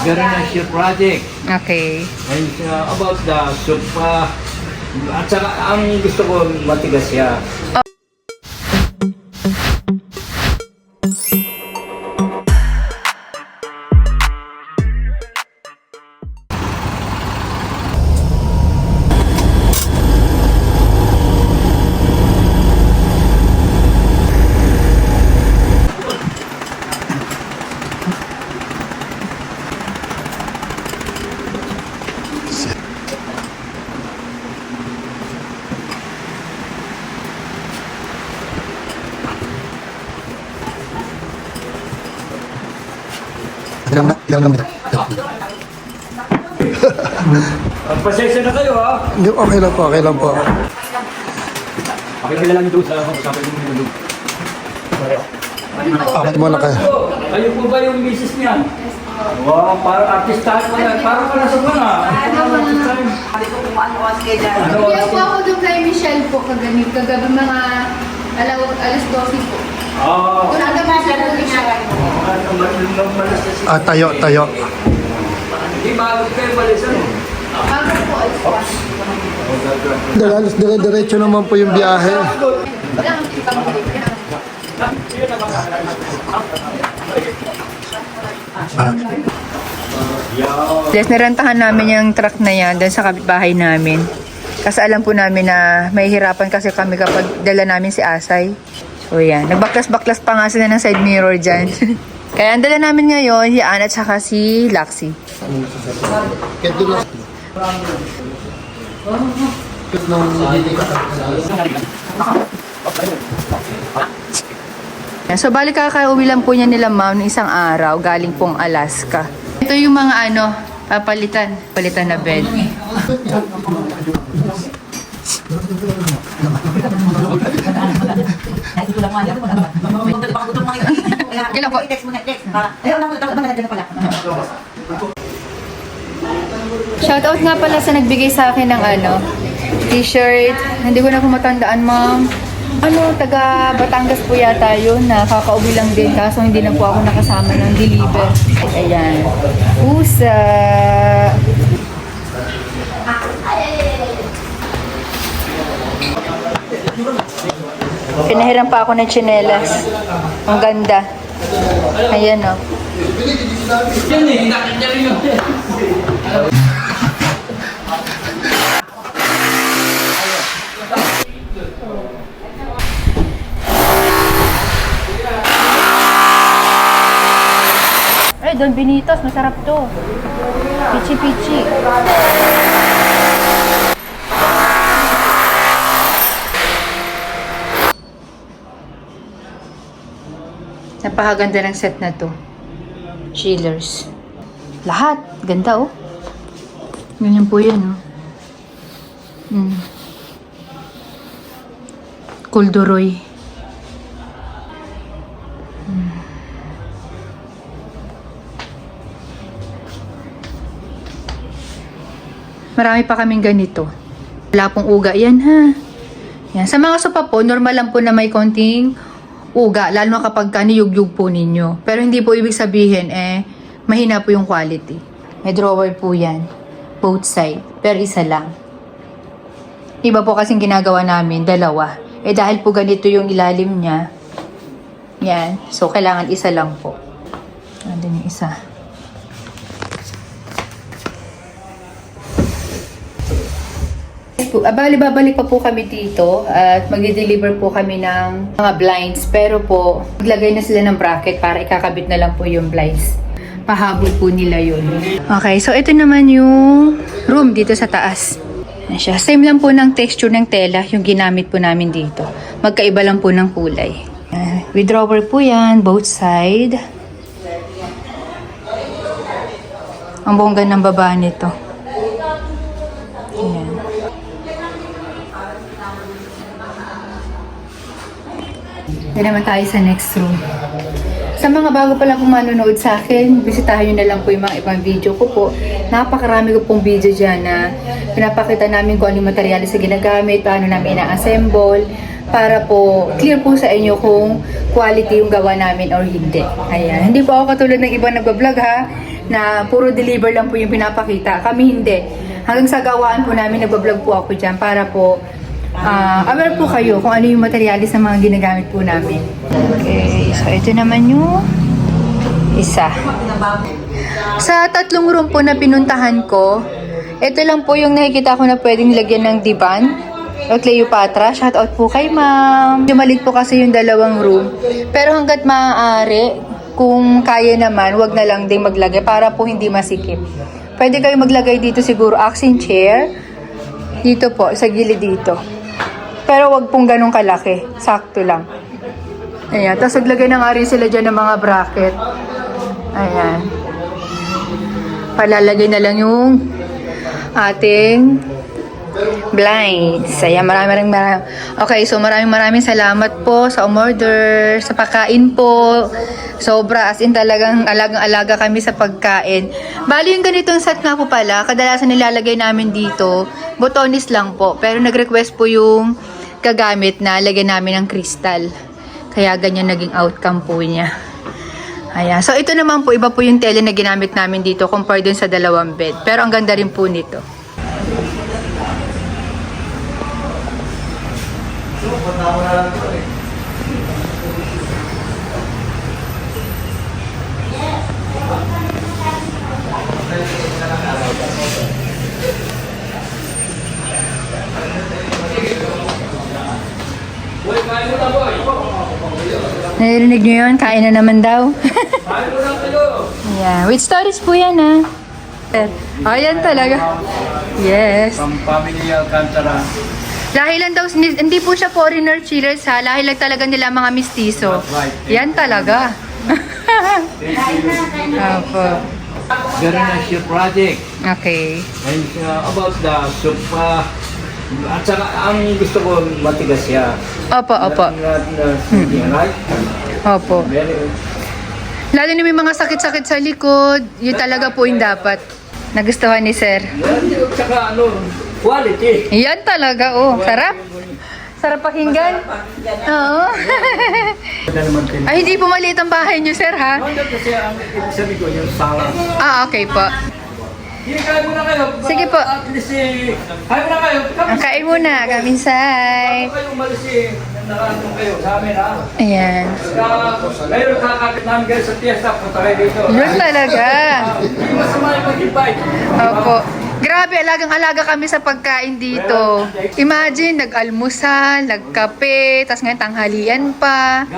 Veronese project. Okay. And about the soup, at saka ang gusto ko matigas siya. Ilang naman. Pasensya na kayo ha. Hindi, okay lang po, okay lang po. Pakikila lang doon sa usapan mo nyo. Apat mo na kayo. Kayo po ba yung misis niya? Wow, parang artistahan ko na. Parang ka nasa mga. Kaya po ako doon kay Michelle po kagabi mga alas 12 po. Oo. Doon ang gabi siya po Michelle. Tayo. Hindi bago kayo balisan. Ako po alas 1. Diretso naman po yung biyahe. Lang ang pamuli. Yes, narentahan namin yung truck na yan doon sa kapitbahay namin. Kasi alam po namin na may hirapan kasi kami kapag dala namin si Asay. So yan, nagbaklas-baklas pa nga sila ng side mirror dyan. Kaya ang dala namin ngayon, si Anna at saka si Laxi. So balik kakauwi lang po niya nila ma'am ng isang araw galing pong Alaska. Ito yung mga palitan na bed. Kailan po? Shoutout nga pala sa nagbigay sa akin ng t-shirt. Hindi ko na po matandaan, ma'am. Taga Batangas po yata yun. Nakakauwi lang din. Kaso hindi na po ako nakasama ng deliver. Ayan. Pusa. Pinahiram pa ako ng tsinelas. Ang ganda. Ayan o. Ay, Don Benitos, masarap to. Pichi-pichi. Napakaganda ng set na to. Chillers. Lahat. Ganda oh. Ganyan po yan oh. Kulduroy. Marami pa kaming ganito. Wala pong uga yan ha. Yan. Sa mga sopa po, normal lang po na may konting uga, lalo na kapag niyugyug po ninyo. Pero hindi po ibig sabihin, mahina po yung quality. May drawer po yan. Both side. Pero isa lang. Iba po kasing ginagawa namin, dalawa. Dahil po ganito yung ilalim niya. Yan. So, kailangan isa lang po. Andun yung isa. Babalik pa po kami dito at magde-deliver po kami ng mga blinds. Pero po, maglagay na sila ng bracket para ikakabit na lang po yung blinds. Pahabol po nila yun. Okay, so ito naman yung room dito sa taas. Ayan siya. Same lang po ng texture ng tela yung ginamit po namin dito. Magkaiba lang po ng kulay. With drawer po yan, both side. Ang bongga ng baba nito. Ayan. Yan naman tayo sa next room. Sa mga bago pa lang kung manonood sa akin, bisitahin nyo na lang po yung mga ibang video ko po. Napakarami ko pong video dyan na pinapakita namin kung ano yung materyales na ginagamit, paano namin ina-assemble, para po clear po sa inyo kung quality yung gawa namin or hindi. Ayan. Hindi po ako katulad ng iba nagbablog ha. na puro deliver lang po yung pinapakita. Kami hindi. Hanggang sa gawaan po namin, nagbablog po ako dyan para po aware po kayo kung ano yung materialis na mga ginagamit po namin. Okay, so ito naman yung isa. Sa 3 room po na pinuntahan ko, ito lang po yung nakikita ko na pwedeng nilagyan ng divan o Cleopatra. Shout out po kay ma'am. Maliit po kasi yung 2 room. Pero hanggat maaari, kung kaya naman, wag na lang din maglagay para po hindi masikip. Pwede kayo maglagay dito siguro accent chair. Dito po, sa gilid dito. Pero wag pong ganun kalaki. Sakto lang. Ayan. Tapos maglagay na nga rin sila dyan ng mga bracket. Ayan. Palalagay na lang yung ating blinds. Ayan, maraming. Okay, so maraming salamat po sa umorder, sa pagkain po. Sobra, as in talagang alagang-alaga kami sa pagkain. Bali yung ganitong set nga po pala, kadalasan nilalagay namin dito, botones lang po. Pero nag-request po yung gagamit na lagyan namin ng crystal. Kaya ganyan naging outcome po niya. Ayan. So ito naman po, iba po yung tele na ginamit namin dito compare dun sa 2 bed. Pero ang ganda rin po nito. Narinig nyo yun? Kain na naman daw. Yeah. With storage po yan, ha? Ayan talaga. Yes. From Family Alcantara. Lahi lang daw, hindi po siya foreigner chillers, ha? Lahi lang talaga nila mga mistiso. Yan talaga. Opo. Very nice your project. Okay. And about the soup, at saka ang gusto ko matigas siya. Opo, opo. Right? Opo. Very, Lalo na may mga sakit-sakit sa likod, yun talaga po yung dapat. Nagustuhan ni Sir. at saka quality. Yan talaga, oh. Sarap. Sarap pakinggan. Oo. Ay, hindi po maliit ang bahay niyo, Sir, ha? Ano kasi ang ibig sabihin ko yung salad. Ah, okay po. Sige, kain muna kayo. Sige po. At least, kain muna kayo. Ang kain muna, kaminsay. Bago kayo umalis nakatong kayo sa amin, ha? Ayan. Ngayon, kakakit namin kayo sa fiesta. Punta kayo dito. Yun talaga. Hindi masama yung mag-invite. Opo. Grabe, alagang-alaga kami sa pagkain dito. Imagine, nag-almusal, nagkape, tas ngayon tanghalian pa.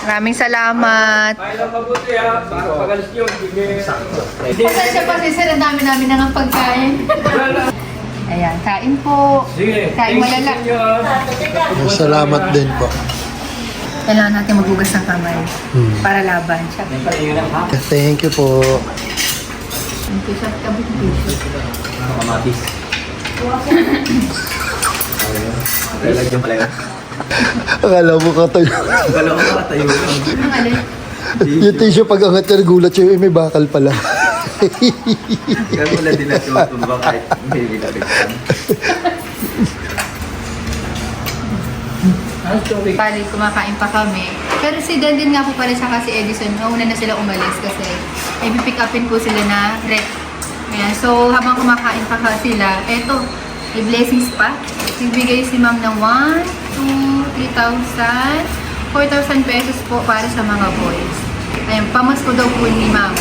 Maraming salamat. Kain lang mabuti, ha? Para pag-alis yun. Pasensya pa si Sir, ang dami namin ng pagkain. Ayan, kain po. Sige. Kain malala. Salamat din po. Kailangan natin maghugas ng kamay para laban siya. Thank you po. Thank you, Chef. Kabit tissue. Kamatis. Lalagyan pala yun. Akala mo ka tayo. Akala ko makatayo lang. Ang alin? Yung tissue pag angat niya, nagulat siya, may bakal pala. Kaya wala din natin matumbang kahit may bilabigtan. Bali, kumakain pa kami. Pero si Dan din nga po pala siya kasi Edison, nauna na sila umalis kasi i-pick upin po sila na rep. Ayan, so habang kumakain pa sila, eto, may blessings pa. Nagbigay si ma'am ng 1, 2, 3,000, 4,000 pesos po para sa mga boys. Ayan, pamasko daw po ni ma'am.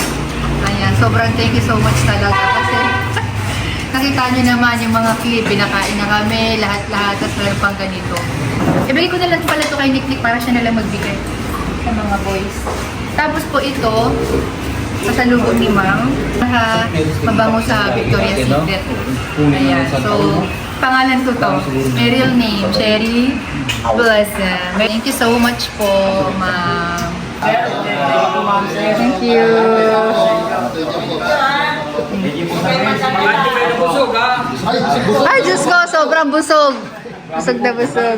Ayan, sobrang thank you so much talaga kasi nakita nyo naman yung mga clip, pinakain na kami, lahat-lahat, tapos meron pang ganito. Ibigay ko na lang pala ito kay Nick para siya na lang magbigay sa mga boys. Tapos po ito, sasalubong ni Ma'am, mabango sa Victoria's Secret. Ayan, so, pangalan ko to. May real name, Sherry Blossom. Thank you so much po, Ma'am. Thank you. Ay, Diyos ko, sobrang busog. Busog na busog.